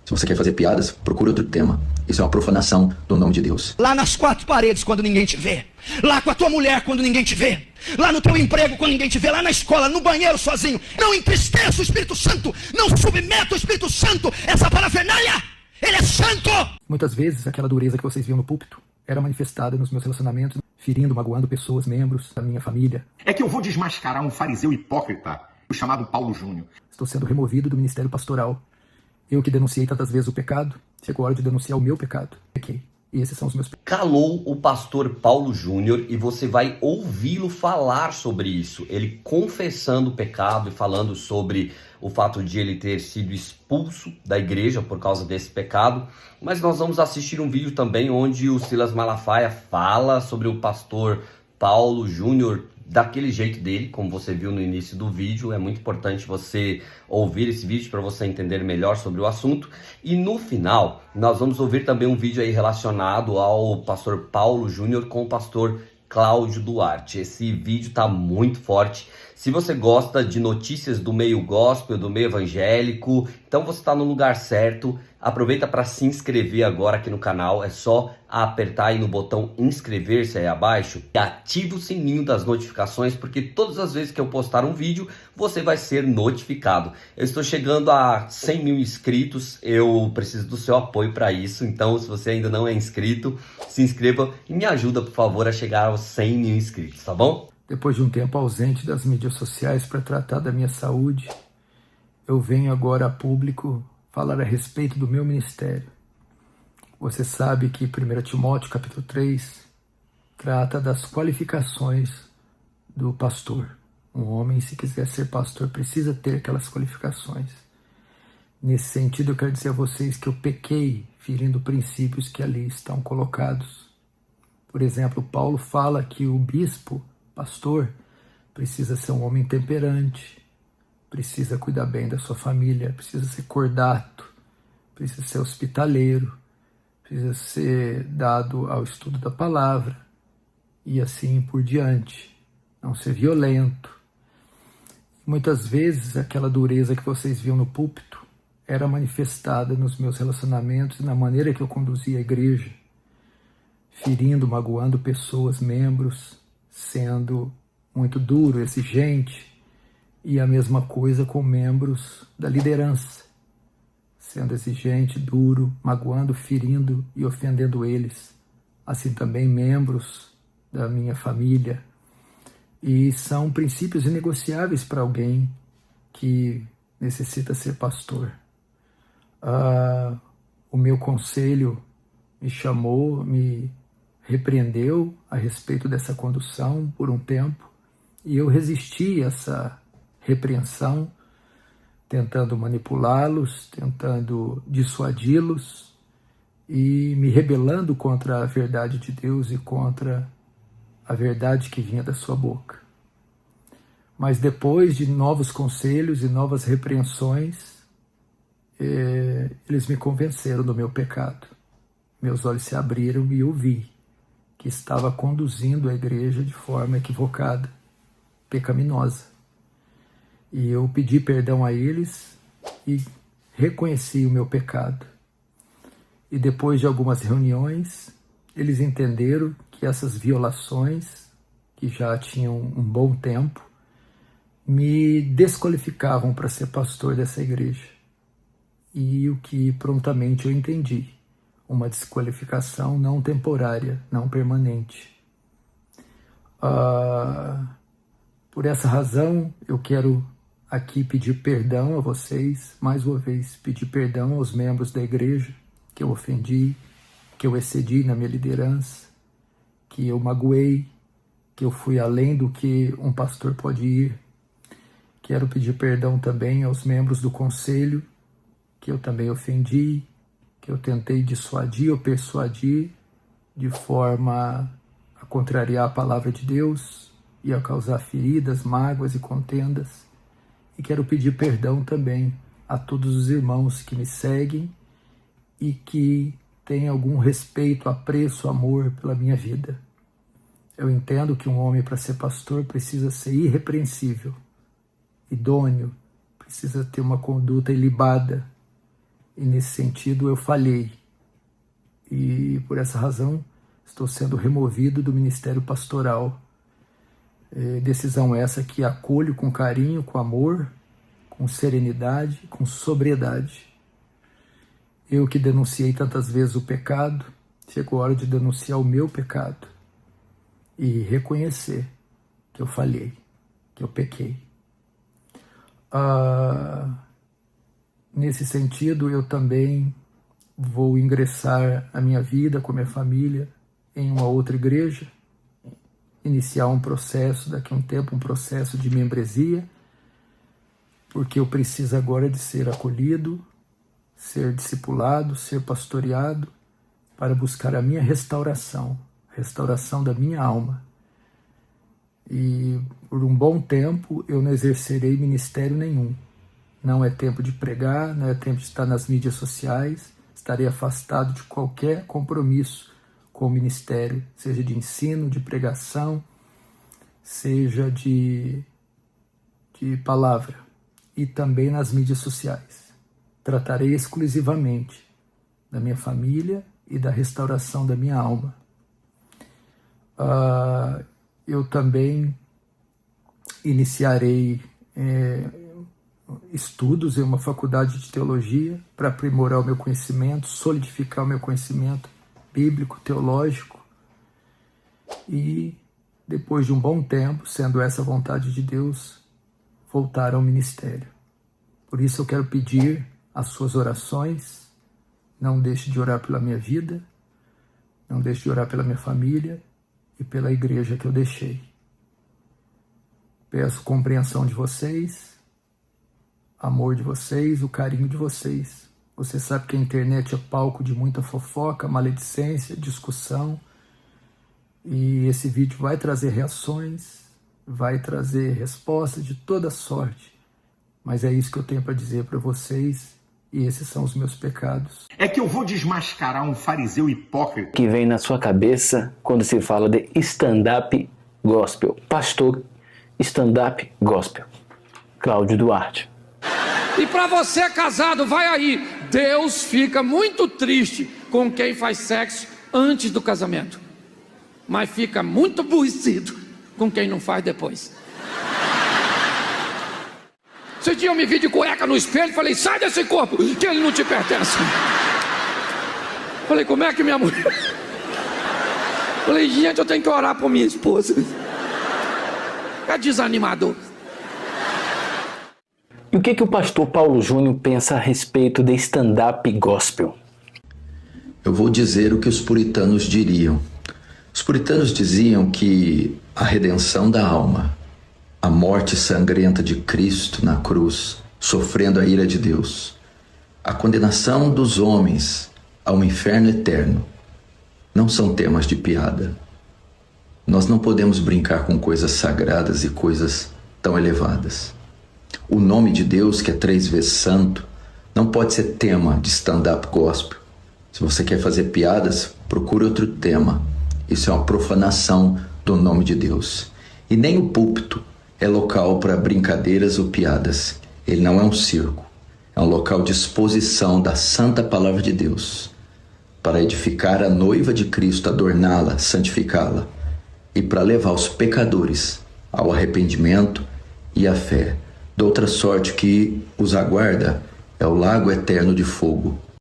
Se você quer fazer piadas, procure outro tema. Isso é uma profanação do nome de Deus. Lá nas quatro paredes, quando ninguém te vê. Lá com a tua mulher, quando ninguém te vê. Lá no teu emprego, quando ninguém te vê. Lá na escola, no banheiro, sozinho. Não entristeça o Espírito Santo. Não submeta o Espírito Santo. Essa parafernália, ele é santo. Muitas vezes, aquela dureza que vocês viam no púlpito era manifestada nos meus relacionamentos, ferindo, magoando pessoas, membros da minha família. É que eu vou desmascarar um fariseu hipócrita, o chamado Paulo Júnior. Estou sendo removido do ministério pastoral. Eu que denunciei tantas vezes o pecado, chegou a hora de denunciar o meu pecado. Pequei. E esses são os meus pecados. Calou o pastor Paulo Júnior e você vai ouvi-lo falar sobre isso. Ele confessando o pecado e falando sobre o fato de ele ter sido expulso da igreja por causa desse pecado. Mas nós vamos assistir um vídeo também onde o Silas Malafaia fala sobre o pastor Paulo Júnior daquele jeito dele, como você viu no início do vídeo. É muito importante você ouvir esse vídeo para você entender melhor sobre o assunto. E no final, nós vamos ouvir também um vídeo aí relacionado ao pastor Paulo Júnior com o pastor Cláudio Duarte. Esse vídeo tá muito forte. Se você gosta de notícias do meio gospel, do meio evangélico, então você está no lugar certo. Aproveita para se inscrever agora aqui no canal. É só apertar aí no botão inscrever-se aí abaixo e ativa o sininho das notificações, porque todas as vezes que eu postar um vídeo, você vai ser notificado. Eu estou chegando a 100 mil inscritos, eu preciso do seu apoio para isso. Então, se você ainda não é inscrito, se inscreva e me ajuda, por favor, a chegar aos 100 mil inscritos, tá bom? Depois de um tempo ausente das mídias sociais para tratar da minha saúde, eu venho agora a público falar a respeito do meu ministério. Você sabe que 1 Timóteo capítulo 3 trata das qualificações do pastor. Um homem, se quiser ser pastor, precisa ter aquelas qualificações. Nesse sentido, eu quero dizer a vocês que eu pequei ferindo princípios que ali estão colocados. Por exemplo, Paulo fala que o bispo, pastor, precisa ser um homem temperante, precisa cuidar bem da sua família, precisa ser cordato, precisa ser hospitaleiro, precisa ser dado ao estudo da palavra e assim por diante, não ser violento. Muitas vezes aquela dureza que vocês viam no púlpito era manifestada nos meus relacionamentos e na maneira que eu conduzia a igreja, ferindo, magoando pessoas, membros, sendo muito duro, exigente, e a mesma coisa com membros da liderança, sendo exigente, duro, magoando, ferindo e ofendendo eles. Assim também membros da minha família. E são princípios inegociáveis para alguém que necessita ser pastor. O meu conselho me chamou, me repreendeu a respeito dessa condução por um tempo, e eu resisti a essa repreensão, tentando manipulá-los, tentando dissuadi-los e me rebelando contra a verdade de Deus e contra a verdade que vinha da sua boca. Mas depois de novos conselhos e novas repreensões, eles me convenceram do meu pecado. Meus olhos se abriram e eu vi que estava conduzindo a igreja de forma equivocada, pecaminosa. E eu pedi perdão a eles e reconheci o meu pecado. E depois de algumas reuniões, eles entenderam que essas violações, que já tinham um bom tempo, me desqualificavam para ser pastor dessa igreja. E o que prontamente eu entendi: uma desqualificação não temporária, não permanente. Por essa razão, eu quero aqui pedir perdão a vocês, mais uma vez, pedir perdão aos membros da igreja que eu ofendi, que eu excedi na minha liderança, que eu magoei, que eu fui além do que um pastor pode ir. Quero pedir perdão também aos membros do conselho, que eu também ofendi, que eu tentei dissuadir ou persuadir de forma a contrariar a palavra de Deus e a causar feridas, mágoas e contendas. E quero pedir perdão também a todos os irmãos que me seguem e que têm algum respeito, apreço, amor pela minha vida. Eu entendo que um homem, para ser pastor, precisa ser irrepreensível, idôneo, precisa ter uma conduta ilibada. e nesse sentido eu falhei. E por essa razão estou sendo removido do ministério pastoral. Decisão essa que acolho com carinho, com amor, com serenidade, com sobriedade. Eu que denunciei tantas vezes o pecado, chegou a hora de denunciar o meu pecado e reconhecer que eu falhei, que eu pequei. Nesse sentido, eu também vou ingressar a minha vida com a minha família em uma outra igreja, iniciar um processo, daqui a um tempo, um processo de membresia, porque eu preciso agora de ser acolhido, ser discipulado, ser pastoreado, para buscar a minha restauração da minha alma. E por um bom tempo eu não exercerei ministério nenhum. Não é tempo de pregar, não é tempo de estar nas mídias sociais, estarei afastado de qualquer compromisso com o ministério, seja de ensino, de pregação, seja de palavra, e também nas mídias sociais. Tratarei exclusivamente da minha família e da restauração da minha alma. Eu também iniciarei estudos em uma faculdade de teologia para aprimorar o meu conhecimento, solidificar o meu conhecimento bíblico, teológico, e depois de um bom tempo, sendo essa a vontade de Deus, voltar ao ministério. Por isso eu quero pedir as suas orações. Não deixe de orar pela minha vida, não deixe de orar pela minha família e pela igreja que eu deixei. Peço compreensão de vocês, amor de vocês, o carinho de vocês. Você sabe que a internet é palco de muita fofoca, maledicência, discussão, e esse vídeo vai trazer reações, vai trazer respostas de toda sorte, mas é isso que eu tenho para dizer para vocês, e esses são os meus pecados. É que eu vou desmascarar um fariseu hipócrita que vem na sua cabeça quando se fala de stand-up gospel. Pastor stand-up gospel. Cláudio Duarte. E para você casado, vai aí. Deus fica muito triste com quem faz sexo antes do casamento, mas fica muito aborrecido com quem não faz depois. Esse dia eu me vi de cueca no espelho e falei: sai desse corpo, que ele não te pertence. Falei: como é que minha mulher... Falei: gente, eu tenho que orar por minha esposa. É desanimador. E o que o pastor Paulo Júnior pensa a respeito de stand-up gospel? Eu vou dizer o que os puritanos diriam. Os puritanos diziam que a redenção da alma, a morte sangrenta de Cristo na cruz, sofrendo a ira de Deus, a condenação dos homens ao inferno eterno, não são temas de piada. Nós não podemos brincar com coisas sagradas e coisas tão elevadas. O nome de Deus, que é 3 vezes santo, não pode ser tema de stand-up gospel. Se você quer fazer piadas, procure outro tema. Isso é uma profanação do nome de Deus. E nem o púlpito é local para brincadeiras ou piadas. Ele não é um circo. É um local de exposição da santa palavra de Deus, para edificar a noiva de Cristo, adorná-la, santificá-la, e para levar os pecadores ao arrependimento e à fé. De outra sorte, que os aguarda é o lago eterno de fogo,